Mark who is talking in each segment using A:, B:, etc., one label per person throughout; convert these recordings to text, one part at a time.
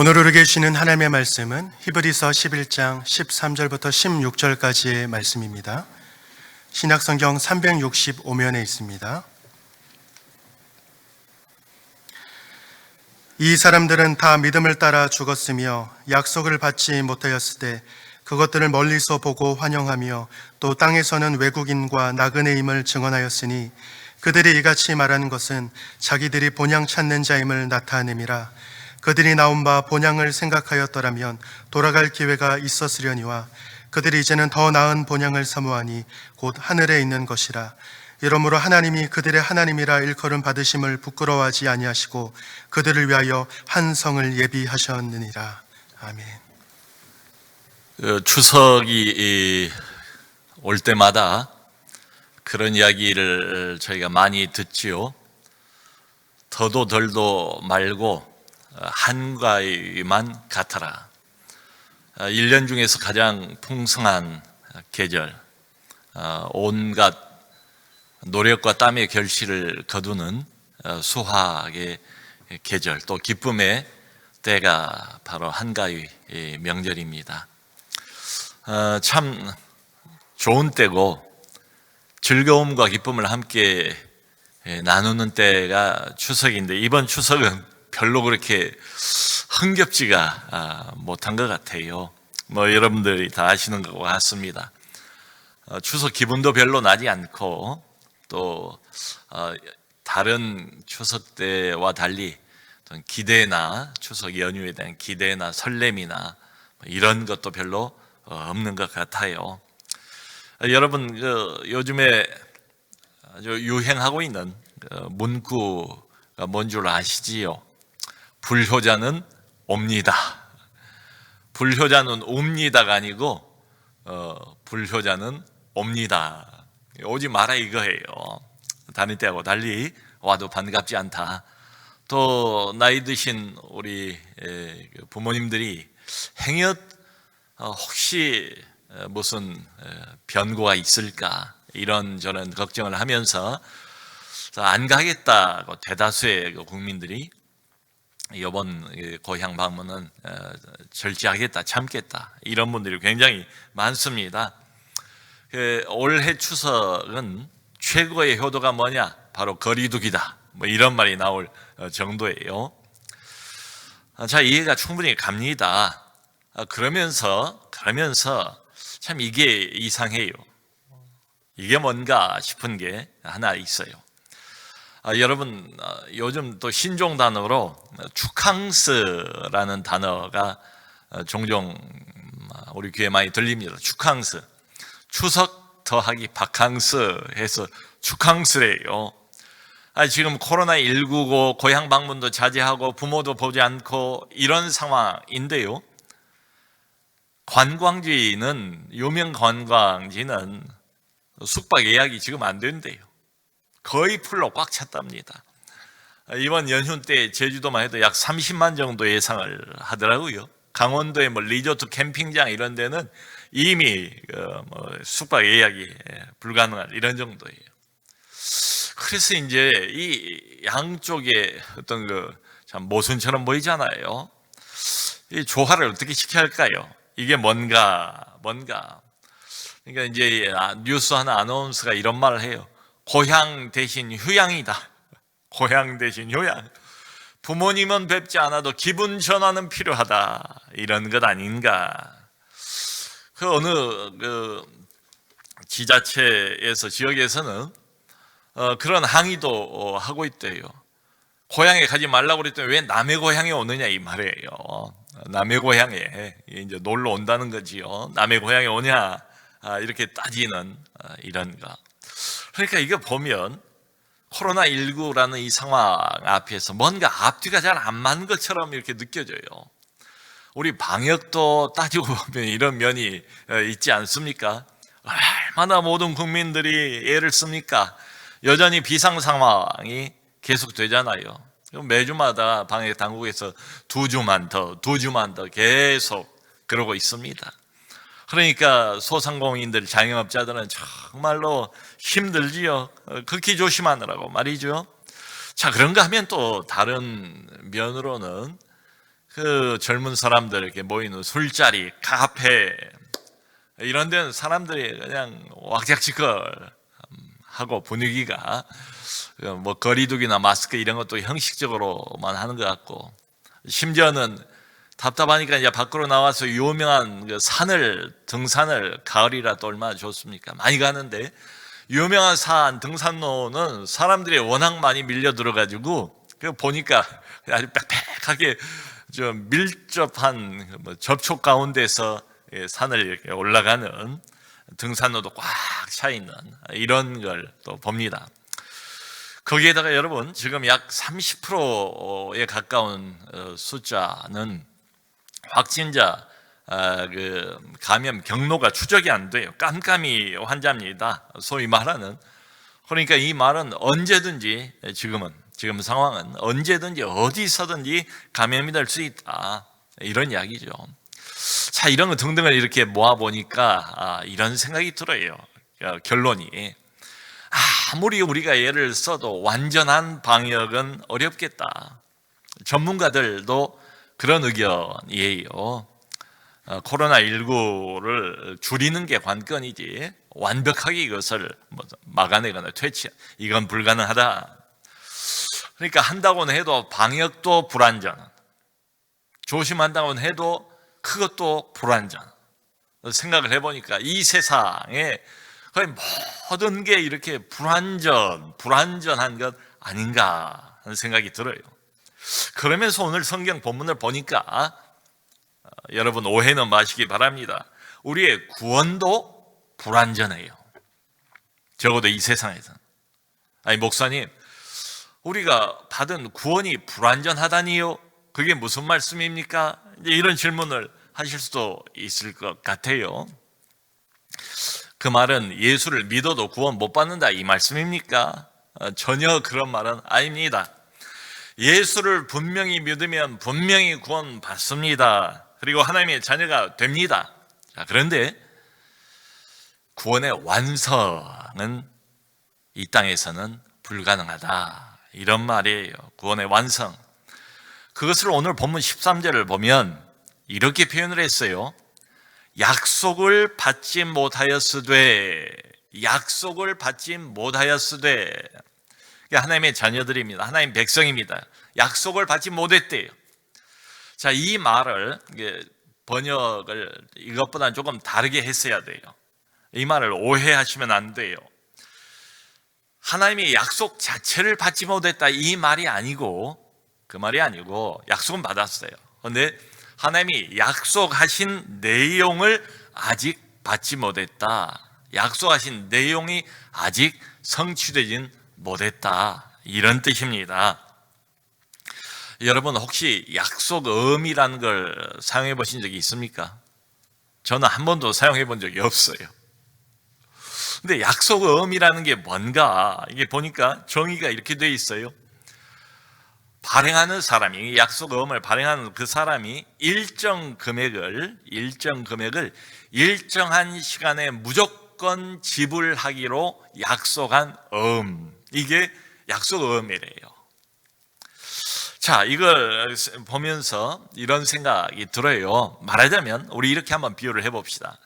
A: 오늘 우리 계시는 하나님의 말씀은 히브리서 11장 13절부터 16절까지의 말씀입니다. 신약성경 365면에 있습니다. 이 사람들은 다 믿음을 따라 죽었으며 약속을 받지 못하였을 때 그것들을 멀리서 보고 환영하며 또 땅에서는 외국인과 나그네임을 증언하였으니 그들이 이같이 말하는 것은 자기들이 본향 찾는 자임을 나타냄이라. 그들이 나온 바 본향을 생각하였더라면 돌아갈 기회가 있었으려니와 그들이 이제는 더 나은 본향을 사모하니 곧 하늘에 있는 것이라. 이러므로 하나님이 그들의 하나님이라 일컬음 받으심을 부끄러워하지 아니하시고 그들을 위하여 한 성을 예비하셨느니라. 아멘.
B: 추석이 올 때마다 그런 이야기를 저희가 많이 듣지요. 더도 덜도 말고 한가위만 같아라. 1년 중에서 가장 풍성한 계절, 온갖 노력과 땀의 결실을 거두는 수확의 계절, 또 기쁨의 때가 바로 한가위 명절입니다. 참 좋은 때고 즐거움과 기쁨을 함께 나누는 때가 추석인데, 이번 추석은 별로 그렇게 흥겹지가 못한 것 같아요. 여러분들이 다 아시는 것 같습니다. 추석 기분도 별로 나지 않고, 또 다른 추석 때와 달리 기대나 추석 연휴에 대한 기대나 설렘이나 이런 것도 별로 없는 것 같아요. 여러분, 요즘에 아주 유행하고 있는 문구가 뭔 줄 아시지요? 불효자는 옵니다. 불효자는 옵니다가 아니고 불효자는 옵니다. 오지 마라 이거예요. 다닐 때하고 달리 와도 반갑지 않다. 또 나이 드신 우리 부모님들이 행여 혹시 무슨 변고가 있을까 이런저런 걱정을 하면서 안 가겠다고 대다수의 국민들이 이번 고향 방문은 절제하겠다, 참겠다, 이런 분들이 굉장히 많습니다. 올해 추석은 최고의 효도가 뭐냐? 바로 거리두기다, 이런 말이 나올 정도예요. 자, 이해가 충분히 갑니다. 그러면서 참 이게 이상해요. 이게 뭔가 싶은 게 하나 있어요. 여러분, 요즘 또 신종 단어로 축항스라는 단어가 종종 우리 귀에 많이 들립니다. 축항스, 추석 더하기 바캉스 해서 축항스래요. 지금 코로나19고 고향 방문도 자제하고 부모도 보지 않고 이런 상황인데요, 관광지는, 유명 관광지는 숙박 예약이 지금 안 된대요. 거의 풀로 꽉 찼답니다. 이번 연휴 때 제주도만 해도 약 30만 정도 예상을 하더라고요. 강원도의 리조트 캠핑장 이런 데는 이미 숙박 예약이 불가능한 이런 정도예요. 그래서 이제 이 양쪽에 어떤 참 모순처럼 보이잖아요. 이 조화를 어떻게 시켜야 할까요? 이게 뭔가. 그러니까 이제 뉴스 하나 아나운서가 이런 말을 해요. 고향 대신 휴양이다. 고향 대신 휴양. 부모님은 뵙지 않아도 기분 전환은 필요하다. 이런 것 아닌가. 어느 지자체에서, 지역에서는 그런 항의도 하고 있대요. 고향에 가지 말라고 그랬더니 왜 남의 고향에 오느냐 이 말이에요. 남의 고향에 이제 놀러 온다는 거지요. 남의 고향에 오냐 이렇게 따지는 이런 거. 그러니까 이거 보면 코로나19라는 이 상황 앞에서 뭔가 앞뒤가 잘 안 맞는 것처럼 이렇게 느껴져요. 우리 방역도 따지고 보면 이런 면이 있지 않습니까? 얼마나 모든 국민들이 애를 씁니까? 여전히 비상 상황이 계속되잖아요. 매주마다 방역 당국에서 2주만 더 계속 그러고 있습니다. 그러니까 소상공인들, 자영업자들은 정말로 힘들지요. 극히 조심하느라고 말이죠. 자, 그런가 하면 또 다른 면으로는 그 젊은 사람들 이렇게 모이는 술자리, 카페 이런 데는 사람들이 그냥 왁작지껄 하고 분위기가 뭐 거리두기나 마스크 이런 것도 형식적으로만 하는 것 같고, 심지어는 답답하니까 이제 밖으로 나와서 유명한 그 산을 등산을, 가을이라 또 얼마나 좋습니까? 많이 가는데 유명한 산 등산로는 사람들이 워낙 많이 밀려 들어가지고 그 보니까 아주 빽빽하게 좀 밀접한 뭐 접촉 가운데서 산을 이렇게 올라가는 등산로도 꽉 차 있는 이런 걸 또 봅니다. 거기에다가 여러분 지금 약 30%에 가까운 숫자는 확진자 그 감염 경로가 추적이 안 돼요. 깜깜이 환자입니다. 소위 말하는. 그러니까 이 말은 언제든지 지금 상황은 언제든지 어디서든지 감염이 될 수 있다, 이런 이야기죠. 자, 이런 거 등등을 이렇게 모아 보니까 이런 생각이 들어요. 결론이 아무리 우리가 예를 써도 완전한 방역은 어렵겠다. 전문가들도 그런 의견이에요. 코로나19를 줄이는 게 관건이지 완벽하게 이것을 막아내거나 퇴치, 이건 불가능하다. 그러니까 한다고는 해도 방역도 불완전, 조심한다고는 해도 그것도 불완전. 생각을 해보니까 이 세상에 거의 모든 게 이렇게 불완전한 것 아닌가 하는 생각이 들어요. 그러면서 오늘 성경 본문을 보니까 여러분 오해는 마시기 바랍니다. 우리의 구원도 불완전해요. 적어도 이 세상에서. 아니, 목사님, 우리가 받은 구원이 불완전하다니요? 그게 무슨 말씀입니까? 이제 이런 질문을 하실 수도 있을 것 같아요. 그 말은 예수를 믿어도 구원 못 받는다, 이 말씀입니까? 전혀 그런 말은 아닙니다. 예수를 분명히 믿으면 분명히 구원 받습니다. 그리고 하나님의 자녀가 됩니다. 자, 그런데 구원의 완성은 이 땅에서는 불가능하다, 이런 말이에요. 구원의 완성. 그것을 오늘 본문 13절을 보면 이렇게 표현을 했어요. 약속을 받지 못하였으되, 약속을 받지 못하였으되. 하나님의 자녀들입니다. 하나님 백성입니다. 약속을 받지 못했대요. 자, 이 말을 번역을 이것보다는 조금 다르게 했어야 돼요. 이 말을 오해하시면 안 돼요. 하나님의 약속 자체를 받지 못했다, 이 말이 아니고, 그 말이 아니고 약속은 받았어요. 그런데 하나님이 약속하신 내용을 아직 받지 못했다, 약속하신 내용이 아직 성취되진 못했다, 이런 뜻입니다. 여러분 혹시 약속음이라는 걸 사용해 보신 적이 있습니까? 저는 한 번도 사용해 본 적이 없어요. 근데 약속음이라는 게 뭔가, 이게 보니까 정의가 이렇게 돼 있어요. 발행하는 사람이, 약속음을 발행하는 그 사람이 일정 금액을 일정한 시간에 무조건 지불하기로 약속한 이게 약속음이래요. 자, 이걸 보면서 이런 생각이 들어요. 말하자면 우리 이렇게 한번 비유를 해봅시다.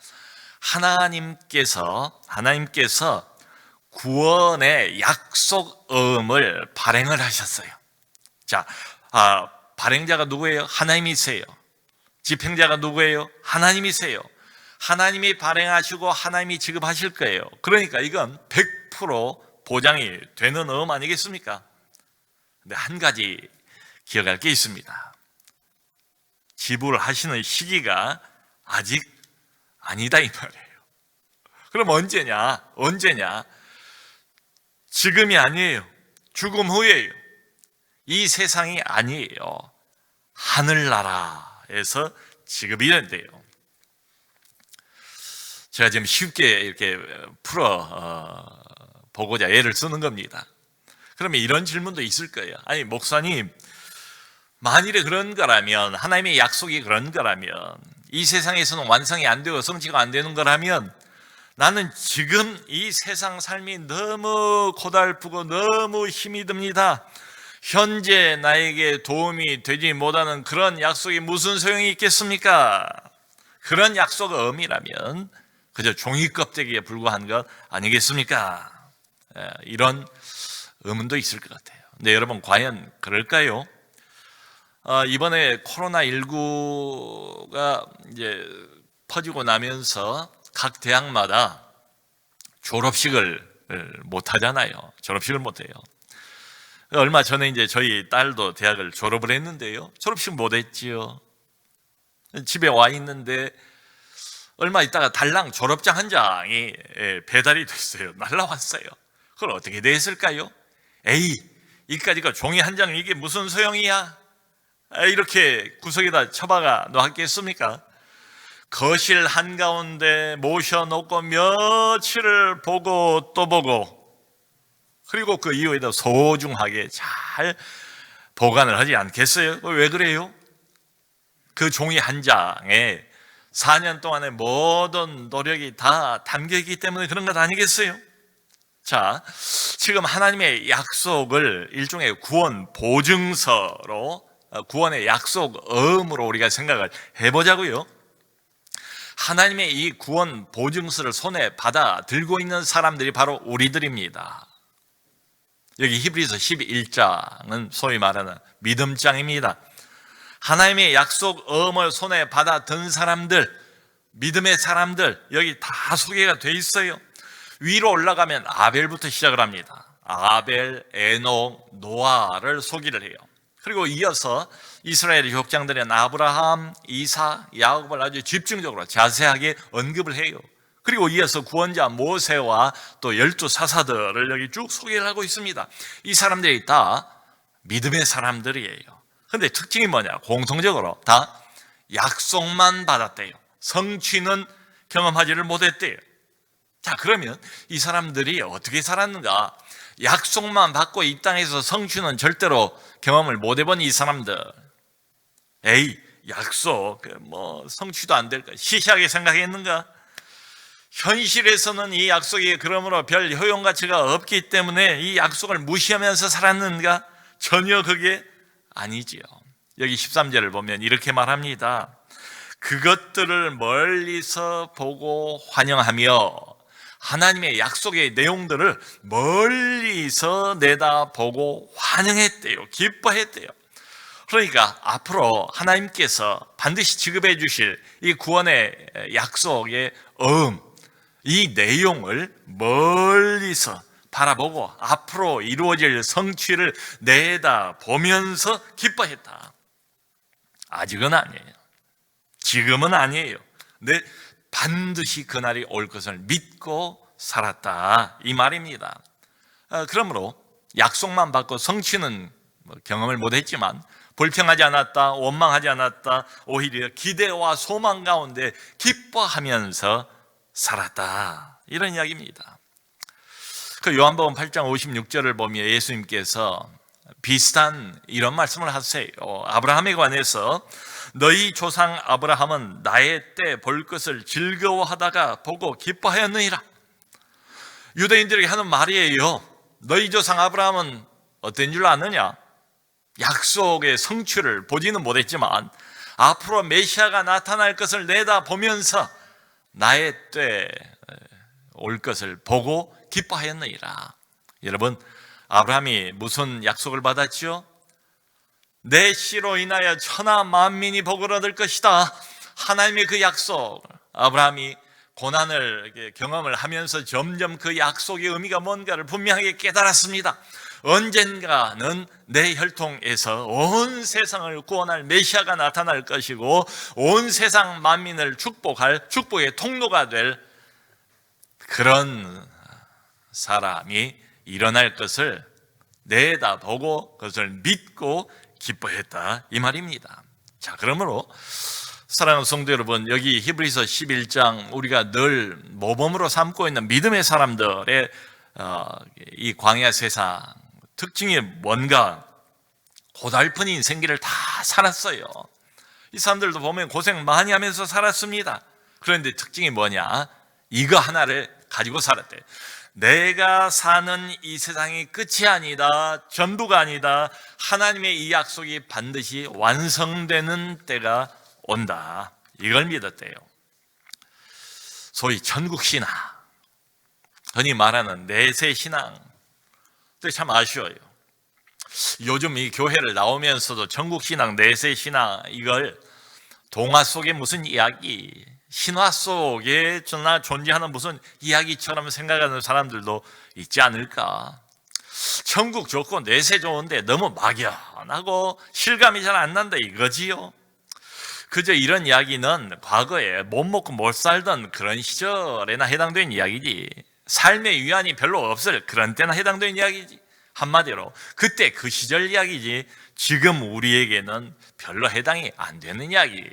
B: 하나님께서 구원의 약속음을 발행을 하셨어요. 자, 발행자가 누구예요? 하나님이세요. 집행자가 누구예요? 하나님이세요. 하나님이 발행하시고 하나님이 지급하실 거예요. 그러니까 이건 100% 보장이 되는 아니겠습니까? 근데 한 가지 기억할 게 있습니다. 지불하시는 시기가 아직 아니다, 이 말이에요. 그럼 언제냐? 지금이 아니에요. 죽음 후에요. 이 세상이 아니에요. 하늘나라에서 지급이 된대요. 제가 지금 쉽게 이렇게 보고자 예를 쓰는 겁니다. 그러면 이런 질문도 있을 거예요. 아니, 목사님, 만일에 그런 거라면, 하나님의 약속이 그런 거라면, 이 세상에서는 완성이 안 되고 성취가 안 되는 거라면, 나는 지금 이 세상 삶이 너무 고달프고 너무 힘이 듭니다. 현재 나에게 도움이 되지 못하는 그런 약속이 무슨 소용이 있겠습니까? 그런 약속 의미라면 그저 종이 껍데기에 불과한 것 아니겠습니까? 이런 의문도 있을 것 같아요. 근데 여러분, 과연 그럴까요? 이번에 코로나19가 이제 퍼지고 나면서 각 대학마다 졸업식을 못 하잖아요. 졸업식을 못 해요. 얼마 전에 이제 저희 딸도 대학을 졸업을 했는데요. 졸업식 못 했지요. 집에 와 있는데 얼마 있다가 달랑 졸업장 한 장이 배달이 됐어요. 날라왔어요. 그걸 어떻게 됐을까요? 에이, 이까지가 종이 한 장, 이게 무슨 소용이야? 이렇게 구석에다 처박아 놓았겠습니까? 거실 한가운데 모셔놓고 며칠을 보고 또 보고, 그리고 그 이후에도 소중하게 잘 보관을 하지 않겠어요? 왜 그래요? 그 종이 한 장에 4년 동안의 모든 노력이 다 담겨있기 때문에 그런 것 아니겠어요? 자, 지금 하나님의 약속을 일종의 구원 보증서로, 구원의 약속음으로 우리가 생각을 해보자고요. 하나님의 이 구원 보증서를 손에 받아 들고 있는 사람들이 바로 우리들입니다. 여기 히브리서 11장은 소위 말하는 믿음장입니다. 하나님의 약속음을 손에 받아 든 사람들, 믿음의 사람들, 여기 다 소개가 돼 있어요. 위로 올라가면 아벨부터 시작을 합니다. 아벨, 에녹, 노아를 소개를 해요. 그리고 이어서 이스라엘의 족장들은 아브라함, 이사, 야곱을 아주 집중적으로 자세하게 언급을 해요. 그리고 이어서 구원자 모세와 또 12사사들을 여기 쭉 소개를 하고 있습니다. 이 사람들이 다 믿음의 사람들이에요. 근데 특징이 뭐냐? 공통적으로 다 약속만 받았대요. 성취는 경험하지를 못했대요. 자, 그러면 이 사람들이 어떻게 살았는가? 약속만 받고 이 땅에서 성취는 절대로 경험을 못 해본 이 사람들, 에이, 약속 성취도 안 될까? 시시하게 생각했는가? 현실에서는 이 약속이 그러므로 별 효용 가치가 없기 때문에 이 약속을 무시하면서 살았는가? 전혀 그게 아니지요. 여기 13절을 보면 이렇게 말합니다. 그것들을 멀리서 보고 환영하며, 하나님의 약속의 내용들을 멀리서 내다보고 환영했대요. 기뻐했대요. 그러니까 앞으로 하나님께서 반드시 지급해 주실 이 구원의 약속의 이 내용을 멀리서 바라보고 앞으로 이루어질 성취를 내다보면서 기뻐했다. 아직은 아니에요. 지금은 아니에요. 근데 반드시 그날이 올 것을 믿고 살았다, 이 말입니다. 그러므로 약속만 받고 성취는 경험을 못했지만 불평하지 않았다, 원망하지 않았다, 오히려 기대와 소망 가운데 기뻐하면서 살았다, 이런 이야기입니다. 그 요한복음 8장 56절을 보면 예수님께서 비슷한 이런 말씀을 하세요. 아브라함에 관해서 너희 조상 아브라함은 나의 때 볼 것을 즐거워하다가 보고 기뻐하였느니라. 유대인들에게 하는 말이에요. 너희 조상 아브라함은 어떤 줄 아느냐? 약속의 성취를 보지는 못했지만 앞으로 메시아가 나타날 것을 내다보면서 나의 때 올 것을 보고 기뻐하였느니라. 여러분, 아브라함이 무슨 약속을 받았죠? 내 씨로 인하여 천하 만민이 복을 얻을 것이다. 하나님의 그 약속, 아브라함이 고난을 경험을 하면서 점점 그 약속의 의미가 뭔가를 분명하게 깨달았습니다. 언젠가는 내 혈통에서 온 세상을 구원할 메시아가 나타날 것이고 온 세상 만민을 축복할 축복의 통로가 될 그런 사람이 일어날 것을 내다보고 그것을 믿고 기뻐했다, 이 말입니다. 자, 그러므로 사랑하는 성도 여러분, 여기 히브리서 11장 우리가 늘 모범으로 삼고 있는 믿음의 사람들의 이 광야 세상 특징이 뭔가? 고달픈 인생길을 다 살았어요. 이 사람들도 보면 고생 많이 하면서 살았습니다. 그런데 특징이 뭐냐? 이거 하나를 가지고 살았대. 내가 사는 이 세상이 끝이 아니다, 전부가 아니다. 하나님의 이 약속이 반드시 완성되는 때가 온다. 이걸 믿었대요. 소위 천국신앙, 흔히 말하는 내세신앙. 참 아쉬워요. 요즘 이 교회를 나오면서도 천국신앙, 내세신앙, 이걸 동화 속의 무슨 이야기, 신화 속에 존재하는 무슨 이야기처럼 생각하는 사람들도 있지 않을까. 천국 좋고 내세 좋은데 너무 막연하고 실감이 잘 안 난다 이거지요. 그저 이런 이야기는 과거에 못 먹고 못 살던 그런 시절에나 해당되는 이야기지, 삶의 위안이 별로 없을 그런 때나 해당되는 이야기지. 한마디로 그때 그 시절 이야기지, 지금 우리에게는 별로 해당이 안 되는 이야기예요.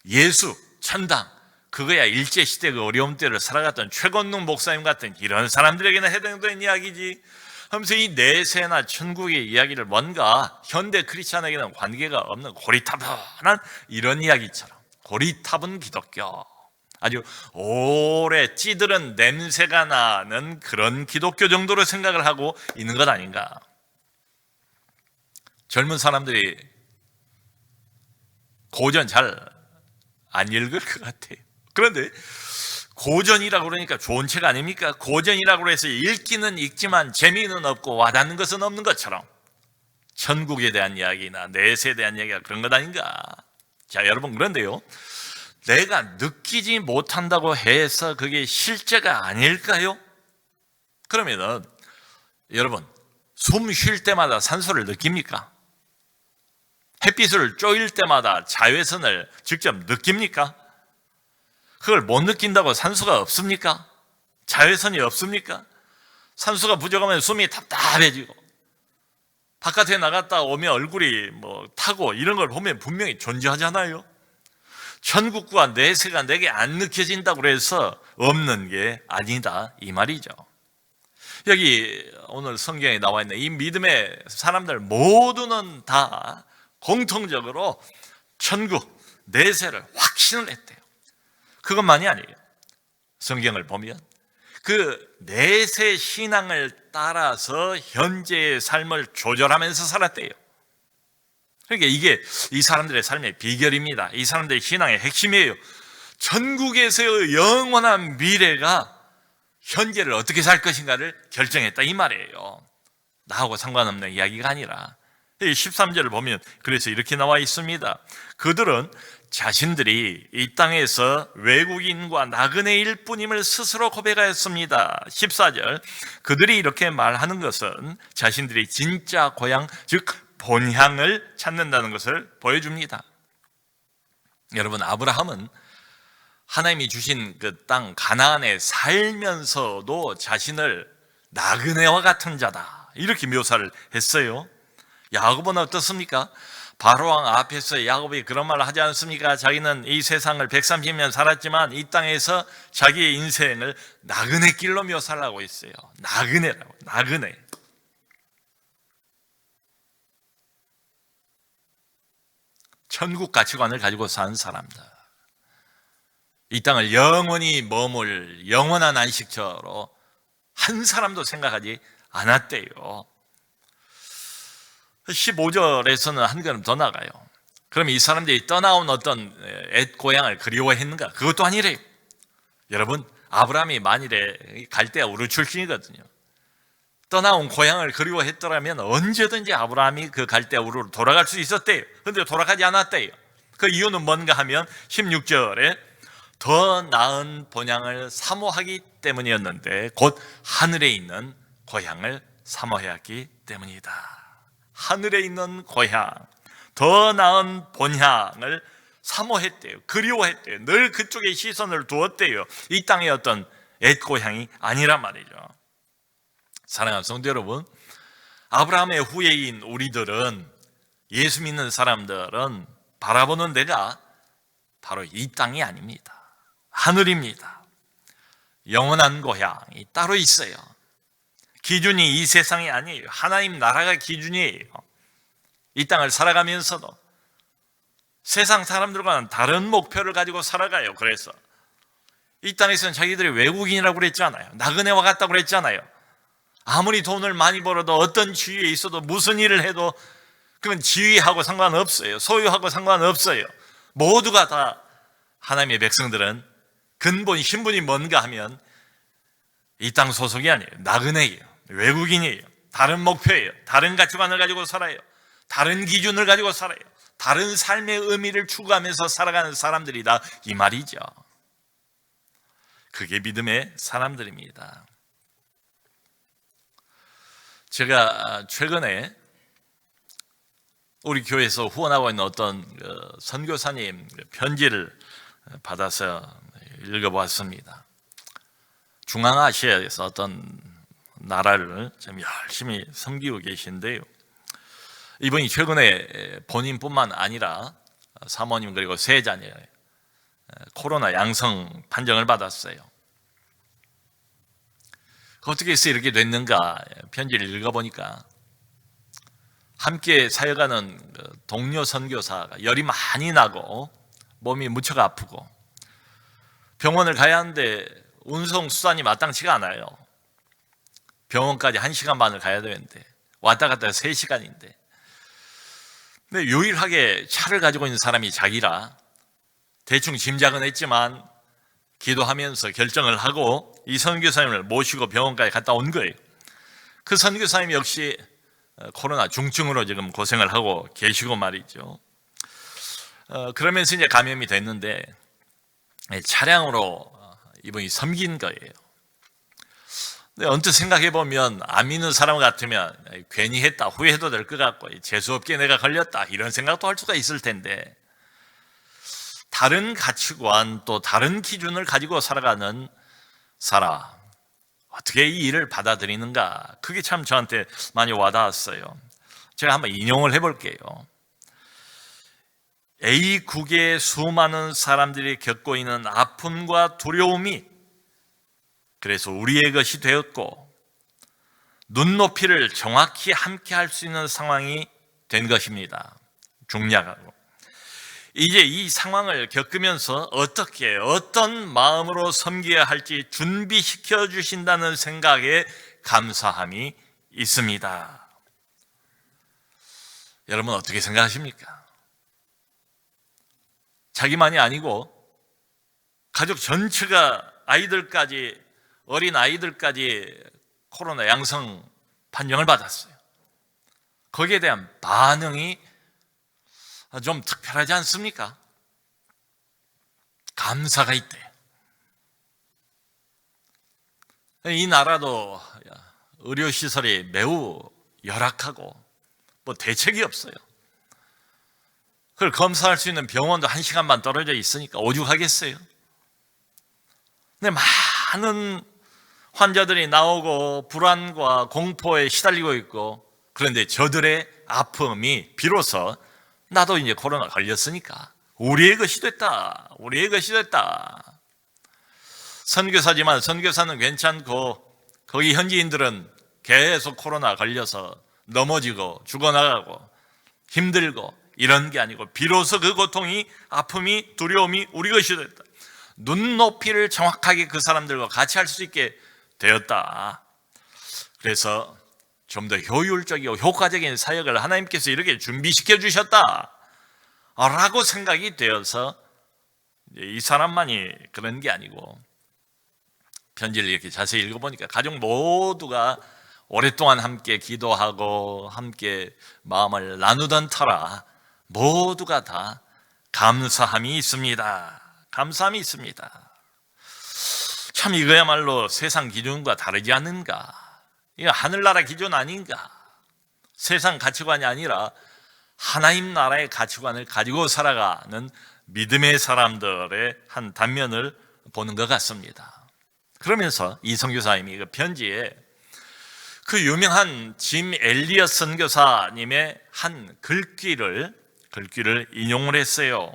B: 예수, 천당, 그거야 일제시대 그 어려움 때를 살아갔던 최건능 목사님 같은 이런 사람들에게는 해당되는 이야기지. 하면서 이 내세나 천국의 이야기를 뭔가 현대 크리스찬에게는 관계가 없는 고리타분한 이런 이야기처럼, 고리타분 기독교, 아주 오래 찌들은 냄새가 나는 그런 기독교 정도로 생각을 하고 있는 것 아닌가. 젊은 사람들이 고전 잘 안 읽을 것 같아요. 그런데 고전이라고 그러니까 좋은 책 아닙니까? 고전이라고 해서 읽기는 읽지만 재미는 없고 와닿는 것은 없는 것처럼 천국에 대한 이야기나 내세에 대한 이야기가 그런 것 아닌가. 자, 여러분, 그런데요, 내가 느끼지 못한다고 해서 그게 실제가 아닐까요? 그러면은 여러분, 숨 쉴 때마다 산소를 느낍니까? 햇빛을 쬐일 때마다 자외선을 직접 느낍니까? 그걸 못 느낀다고 산소가 없습니까? 자외선이 없습니까? 산소가 부족하면 숨이 답답해지고, 바깥에 나갔다 오면 얼굴이 타고 이런 걸 보면 분명히 존재하잖아요. 천국과 내세가 내게 안 느껴진다고 해서 없는 게 아니다, 이 말이죠. 여기 오늘 성경에 나와 있는 이 믿음의 사람들 모두는 다 공통적으로 천국, 내세를 확신을 했대요. 그것만이 아니에요. 성경을 보면 그 내세 신앙을 따라서 현재의 삶을 조절하면서 살았대요. 그러니까 이게 이 사람들의 삶의 비결입니다. 이 사람들의 신앙의 핵심이에요. 천국에서의 영원한 미래가 현재를 어떻게 살 것인가를 결정했다, 이 말이에요. 나하고 상관없는 이야기가 아니라. 13절을 보면 그래서 이렇게 나와 있습니다. 그들은 자신들이 이 땅에서 외국인과 나그네일 뿐임을 스스로 고백하였습니다. 14절, 그들이 이렇게 말하는 것은 자신들이 진짜 고향, 즉 본향을 찾는다는 것을 보여줍니다. 여러분, 아브라함은 하나님이 주신 그 땅 가나안에 살면서도 자신을 나그네와 같은 자다, 이렇게 묘사를 했어요. 야곱은 어떻습니까? 바로왕 앞에서 야곱이 그런 말을 하지 않습니까? 자기는 이 세상을 130년 살았지만 이 땅에서 자기의 인생을 나그네 길로 묘사를 하고 있어요. 나그네라고, 나그네. 천국 가치관을 가지고 사는 사람들, 이 땅을 영원히 머물 영원한 안식처로 한 사람도 생각하지 않았대요. 15절에서는 한 걸음 더 나가요. 그럼 이 사람들이 떠나온 어떤 옛 고향을 그리워했는가? 그것도 아니래요. 여러분, 아브라함이 만일에 갈대아 우르 출신이거든요. 떠나온 고향을 그리워했더라면 언제든지 아브라함이 그 갈대아 우르로 돌아갈 수 있었대요. 그런데 돌아가지 않았대요. 그 이유는 뭔가 하면 16절에 더 나은 본향을 사모하기 때문이었는데, 곧 하늘에 있는 고향을 사모해왔기 때문이다. 하늘에 있는 고향, 더 나은 본향을 사모했대요. 그리워했대요. 늘 그쪽에 시선을 두었대요. 이 땅의 어떤 옛 고향이 아니란 말이죠. 사랑하는 성도 여러분, 아브라함의 후예인 우리들은, 예수 믿는 사람들은 바라보는 데가 바로 이 땅이 아닙니다. 하늘입니다. 영원한 고향이 따로 있어요. 기준이 이 세상이 아니에요. 하나님 나라가 기준이에요. 이 땅을 살아가면서도 세상 사람들과는 다른 목표를 가지고 살아가요. 그래서 이 땅에서는 자기들이 외국인이라고 그랬잖아요. 나그네와 같다고 그랬잖아요. 아무리 돈을 많이 벌어도 어떤 지위에 있어도 무슨 일을 해도 그건 지위하고 상관없어요. 소유하고 상관없어요. 모두가 다 하나님의 백성들은 근본 신분이 뭔가 하면 이 땅 소속이 아니에요. 나그네예요. 외국인이에요. 다른 목표예요. 다른 가치관을 가지고 살아요. 다른 기준을 가지고 살아요. 다른 삶의 의미를 추구하면서 살아가는 사람들이다, 이 말이죠. 그게 믿음의 사람들입니다. 제가 최근에 우리 교회에서 후원하고 있는 어떤 선교사님 편지를 받아서 읽어보았습니다. 중앙아시아에서 어떤 나라를 좀 열심히 섬기고 계신데요. 이분이 최근에 본인뿐만 아니라 사모님 그리고 세 자녀의 코로나 양성 판정을 받았어요. 어떻게 해서 이렇게 됐는가 편지를 읽어보니까 함께 사역하는 동료 선교사가 열이 많이 나고 몸이 무척 아프고 병원을 가야 하는데 운송 수단이 마땅치가 않아요. 병원까지 1시간 반을 가야 되는데 왔다 갔다 3시간인데 근데 유일하게 차를 가지고 있는 사람이 자기라 대충 짐작은 했지만 기도하면서 결정을 하고 이 선교사님을 모시고 병원까지 갔다 온 거예요. 그 선교사님 역시 코로나 중증으로 지금 고생을 하고 계시고 말이죠. 그러면서 이제 감염이 됐는데 차량으로 이분이 섬긴 거예요. 근데 언뜻 생각해 보면 안 믿는 사람 같으면 괜히 했다 후회해도 될 것 같고 재수없게 내가 걸렸다 이런 생각도 할 수가 있을 텐데 다른 가치관 또 다른 기준을 가지고 살아가는 사람 어떻게 이 일을 받아들이는가 그게 참 저한테 많이 와닿았어요. 제가 한번 인용을 해볼게요. A국의 수많은 사람들이 겪고 있는 아픔과 두려움이 그래서 우리의 것이 되었고 눈높이를 정확히 함께 할 수 있는 상황이 된 것입니다. 중략하고 이제 이 상황을 겪으면서 어떻게 어떤 마음으로 섬겨야 할지 준비시켜 주신다는 생각에 감사함이 있습니다. 여러분 어떻게 생각하십니까? 자기만이 아니고 가족 전체가 아이들까지 어린 아이들까지 코로나 양성 판정을 받았어요. 거기에 대한 반응이 좀 특별하지 않습니까? 감사가 있대요. 이 나라도 의료시설이 매우 열악하고 뭐 대책이 없어요. 그걸 검사할 수 있는 병원도 1시간 반 떨어져 있으니까 오죽하겠어요. 근데 많은 환자들이 나오고 불안과 공포에 시달리고 있고 그런데 저들의 아픔이 비로소 나도 이제 코로나 걸렸으니까 우리의 것이 됐다. 우리의 것이 됐다. 선교사지만 선교사는 괜찮고 거기 현지인들은 계속 코로나 걸려서 넘어지고 죽어나가고 힘들고 이런 게 아니고 비로소 그 고통이 아픔이 두려움이 우리 것이 됐다. 눈높이를 정확하게 그 사람들과 같이 할 수 있게 되었다. 그래서 좀 더 효율적이고 효과적인 사역을 하나님께서 이렇게 준비시켜 주셨다 라고 생각이 되어서 이 사람만이 그런 게 아니고 편지를 이렇게 자세히 읽어보니까 가족 모두가 오랫동안 함께 기도하고 함께 마음을 나누던 터라 모두가 다 감사함이 있습니다. 감사함이 있습니다. 참 이거야말로 세상 기준과 다르지 않는가? 이거 하늘나라 기준 아닌가? 세상 가치관이 아니라 하나님 나라의 가치관을 가지고 살아가는 믿음의 사람들의 한 단면을 보는 것 같습니다. 그러면서 이 선교사님이 그 편지에 그 유명한 짐 엘리엇 선교사님의 한 글귀를 인용을 했어요.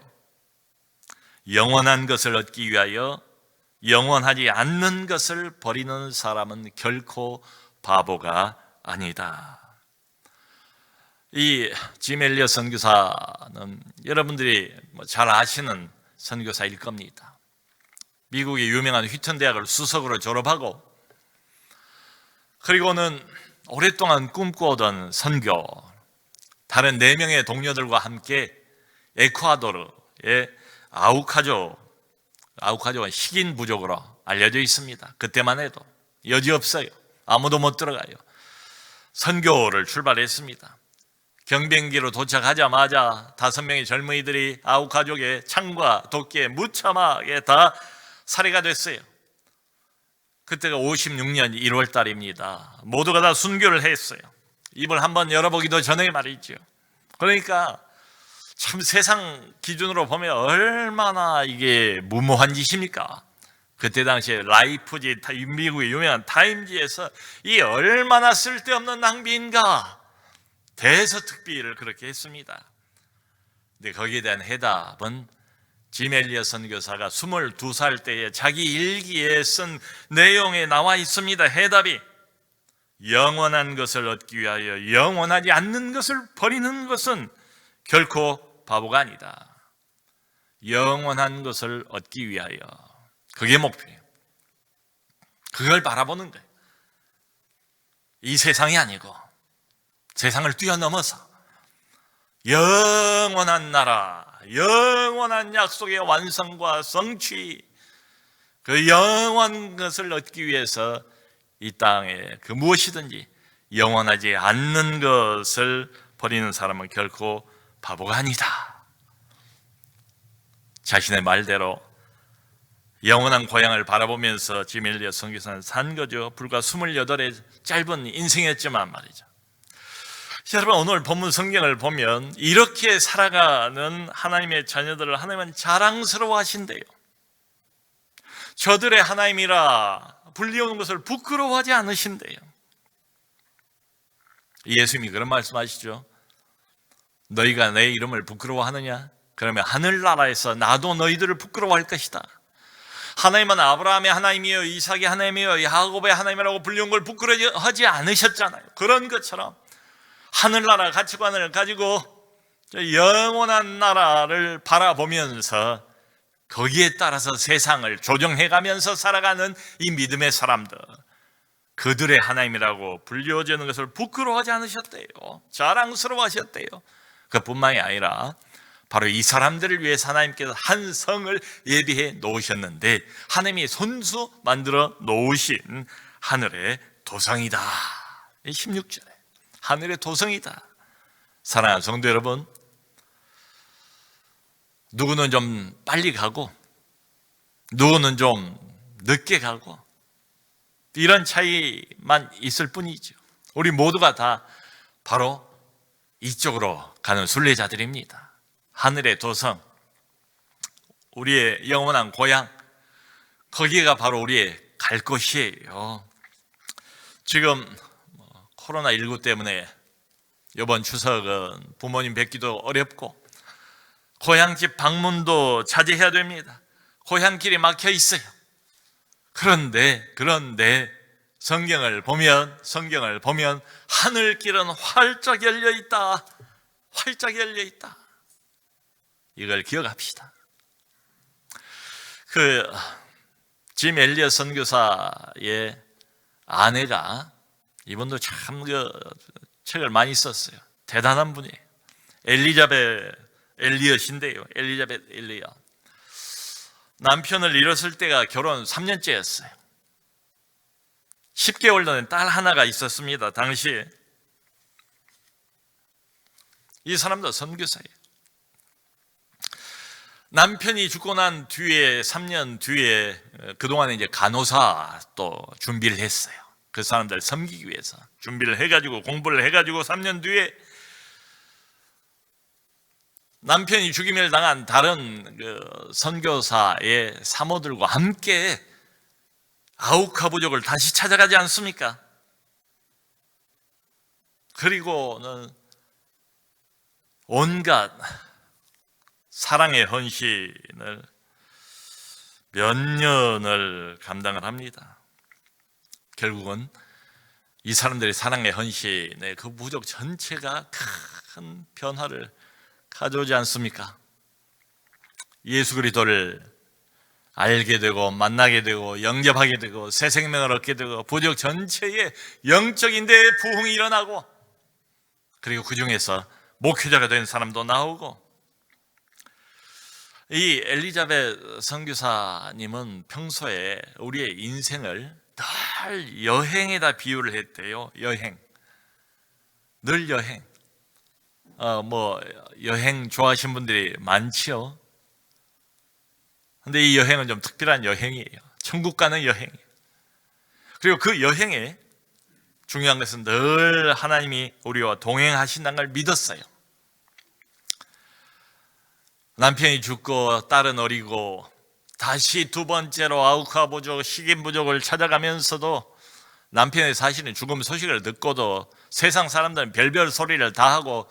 B: 영원한 것을 얻기 위하여 영원하지 않는 것을 버리는 사람은 결코 바보가 아니다. 이 짐 엘리엇 선교사는 여러분들이 잘 아시는 선교사일 겁니다. 미국의 유명한 휘튼 대학을 수석으로 졸업하고, 그리고는 오랫동안 꿈꾸었던 선교, 다른 4명의 동료들과 함께 에콰도르의 아우카조가 식인 부족으로 알려져 있습니다. 그때만 해도 여지없어요. 아무도 못 들어가요. 선교를 출발했습니다. 경비행기로 도착하자마자 5명의 젊은이들이 아우카족의 창과 도끼에 무참하게 다 살해가 됐어요. 그때가 56년 1월 달입니다. 모두가 다 순교를 했어요. 입을 한번 열어보기도 전에 말이죠. 그러니까 참 세상 기준으로 보면 얼마나 이게 무모한 짓입니까? 그때 당시에 라이프지, 미국의 유명한 타임지에서 이 얼마나 쓸데없는 낭비인가 대서특필을 그렇게 했습니다. 근데 거기에 대한 해답은 짐 엘리엇 선교사가 22살 때에 자기 일기에 쓴 내용에 나와 있습니다. 해답이 영원한 것을 얻기 위하여 영원하지 않는 것을 버리는 것은 결코 바보가 아니다. 영원한 것을 얻기 위하여, 그게 목표예요. 그걸 바라보는 거예요. 이 세상이 아니고 세상을 뛰어넘어서 영원한 나라, 영원한 약속의 완성과 성취, 그 영원한 것을 얻기 위해서 이 땅에 그 무엇이든지 영원하지 않는 것을 버리는 사람은 결코 바보가 아니다. 자신의 말대로 영원한 고향을 바라보면서 짐 엘리엇 선교사는 산 거죠. 불과 28의 짧은 인생이었지만 말이죠. 여러분, 오늘 본문 성경을 보면 이렇게 살아가는 하나님의 자녀들을 하나님은 자랑스러워 하신대요. 저들의 하나님이라 불리우는 것을 부끄러워하지 않으신대요. 예수님이 그런 말씀하시죠. 너희가 내 이름을 부끄러워하느냐? 그러면 하늘나라에서 나도 너희들을 부끄러워할 것이다. 하나님은 아브라함의 하나님이요, 이삭의 하나님이요, 야곱의 하나님이라고 불리운 걸 부끄러워하지 않으셨잖아요. 그런 것처럼 하늘나라 가치관을 가지고 영원한 나라를 바라보면서 거기에 따라서 세상을 조정해가면서 살아가는 이 믿음의 사람들, 그들의 하나님이라고 불리워지는 것을 부끄러워하지 않으셨대요. 자랑스러워하셨대요. 그뿐만이 아니라 바로 이 사람들을 위해서 하나님께서 한 성을 예비해 놓으셨는데 하나님이 손수 만들어 놓으신 하늘의 도성이다. 16절에 하늘의 도성이다. 사랑하는 성도 여러분, 누구는 좀 빨리 가고 누구는 좀 늦게 가고 이런 차이만 있을 뿐이죠. 우리 모두가 다 바로 이쪽으로 가는 순례자들입니다. 하늘의 도성, 우리의 영원한 고향, 거기가 바로 우리의 갈 곳이에요. 지금 코로나19 때문에 이번 추석은 부모님 뵙기도 어렵고 고향집 방문도 자제해야 됩니다. 고향길이 막혀 있어요. 그런데 성경을 보면 하늘길은 활짝 열려 있다. 활짝 열려 있다. 이걸 기억합시다. 짐 엘리엇 선교사의 아내가, 이분도 참 책을 많이 썼어요. 대단한 분이에요. 엘리자벳 엘리엇인데요. 엘리자벳 엘리엇. 남편을 잃었을 때가 결혼 3년째였어요. 10개월 전에 딸 하나가 있었습니다. 당시에. 이 사람도 선교사예요. 남편이 죽고 난 뒤에 3년 뒤에 그동안에 이제 간호사 또 준비를 했어요. 그 사람들 섬기기 위해서 준비를 해가지고 공부를 해가지고 3년 뒤에 남편이 죽임을 당한 다른 선교사의 사모들과 함께 아우카 부족을 다시 찾아가지 않습니까? 그리고는 온갖 사랑의 헌신을 몇 년을 감당을 합니다. 결국은 이 사람들의 사랑의 헌신에 그 부족 전체가 큰 변화를 가져오지 않습니까? 예수 그리스도를 알게 되고 만나게 되고 영접하게 되고 새 생명을 얻게 되고 부족 전체에 영적인 데 부흥이 일어나고, 그리고 그 중에서 목회자가 된 사람도 나오고. 이 엘리자벳 선교사님은 평소에 우리의 인생을 늘 여행에다 비유를 했대요. 여행, 늘 여행. 여행 좋아하시는 분들이 많지요. 근데 이 여행은 좀 특별한 여행이에요. 천국 가는 여행이에요. 그리고 그 여행에 중요한 것은 늘 하나님이 우리와 동행하신다는 걸 믿었어요. 남편이 죽고 딸은 어리고 다시 두 번째로 아우카 부족, 식인 부족을 찾아가면서도 남편의 사실은 죽음 소식을 듣고도 세상 사람들은 별별 소리를 다 하고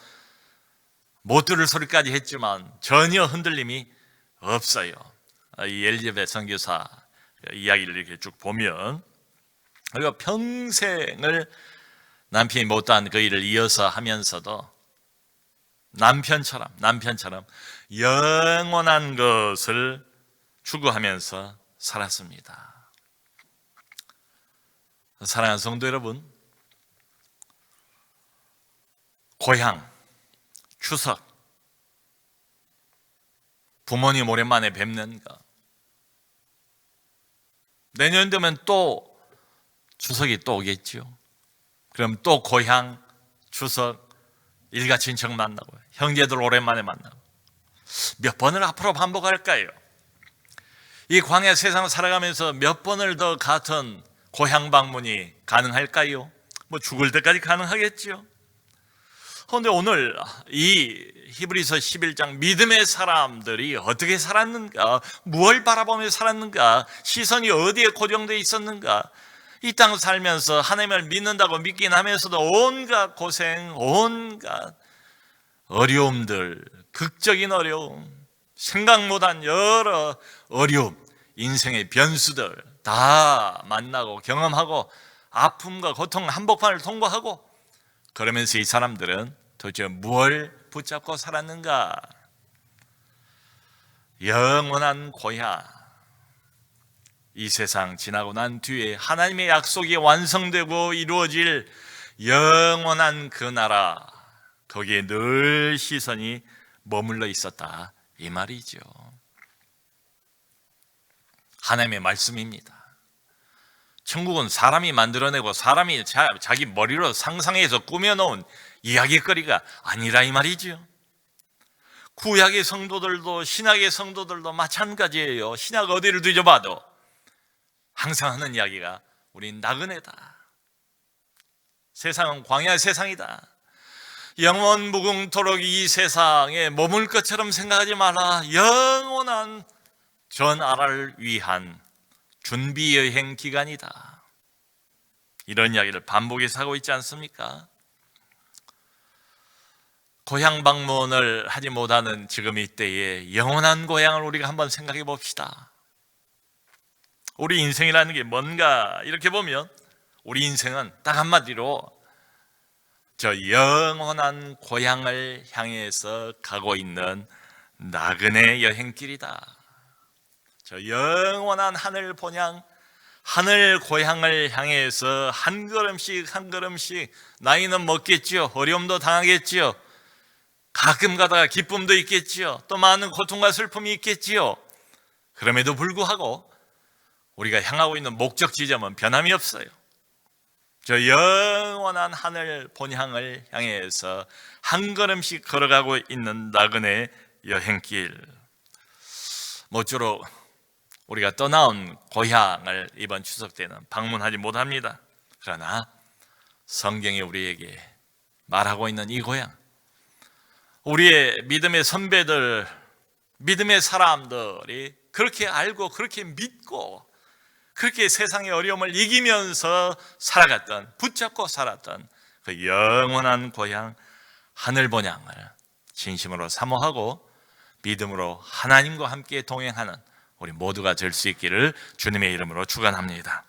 B: 못 들을 소리까지 했지만 전혀 흔들림이 없어요. 이 엘리자벳 선교사 이야기를 이렇게 쭉 보면, 그리고 평생을 남편이 못한 그 일을 이어서 하면서도 남편처럼 영원한 것을 추구하면서 살았습니다. 사랑하는 성도 여러분, 고향, 추석, 부모님 오랜만에 뵙는 거, 내년 되면 또 추석이 또 오겠죠. 그럼 또 고향, 추석, 일가 친척 만나고 형제들 오랜만에 만나고, 몇 번을 앞으로 반복할까요? 이 광야 세상을 살아가면서 몇 번을 더 같은 고향 방문이 가능할까요? 죽을 때까지 가능하겠죠. 그런데 오늘 이 히브리서 11장 믿음의 사람들이 어떻게 살았는가, 무엇을 바라보며 살았는가, 시선이 어디에 고정되어 있었는가, 이 땅 살면서 하나님을 믿는다고 믿긴 하면서도 온갖 고생, 온갖 어려움들, 극적인 어려움, 생각 못한 여러 어려움, 인생의 변수들 다 만나고 경험하고 아픔과 고통 한복판을 통과하고, 그러면서 이 사람들은 도대체 무엇을 붙잡고 살았는가? 영원한 고향, 이 세상 지나고 난 뒤에 하나님의 약속이 완성되고 이루어질 영원한 그 나라, 거기에 늘 시선이 머물러 있었다, 이 말이죠. 하나님의 말씀입니다. 천국은 사람이 만들어내고 사람이 자기 머리로 상상해서 꾸며놓은 이야기거리가 아니라 이 말이죠. 구약의 성도들도 신약의 성도들도 마찬가지예요. 신약 어디를 뒤져봐도 항상 하는 이야기가 우린 나그네다, 세상은 광야 세상이다, 영원 무궁토록 이 세상에 머물 것처럼 생각하지 마라, 영원한 전 나라를 위한 준비 여행 기간이다, 이런 이야기를 반복해서 하고 있지 않습니까? 고향 방문을 하지 못하는 지금 이때에 영원한 고향을 우리가 한번 생각해 봅시다. 우리 인생이라는 게 뭔가 이렇게 보면 우리 인생은 딱 한마디로 저 영원한 고향을 향해서 가고 있는 나그네 여행길이다. 저 영원한 하늘 본향, 하늘 고향을 향해서 한 걸음씩 한 걸음씩 나이는 먹겠지요, 어려움도 당하겠지요, 가끔 가다가 기쁨도 있겠지요, 또 많은 고통과 슬픔이 있겠지요. 그럼에도 불구하고 우리가 향하고 있는 목적 지점은 변함이 없어요. 저 영원한 하늘 본향을 향해서 한 걸음씩 걸어가고 있는 나그네 여행길. 모쪼록 우리가 떠나온 고향을 이번 추석 때는 방문하지 못합니다. 그러나 성경이 우리에게 말하고 있는 이 고향, 우리의 믿음의 선배들, 믿음의 사람들이 그렇게 알고 그렇게 믿고 그렇게 세상의 어려움을 이기면서 살아갔던, 붙잡고 살았던 그 영원한 고향 하늘 본향을 진심으로 사모하고 믿음으로 하나님과 함께 동행하는 우리 모두가 될 수 있기를 주님의 이름으로 축원합니다.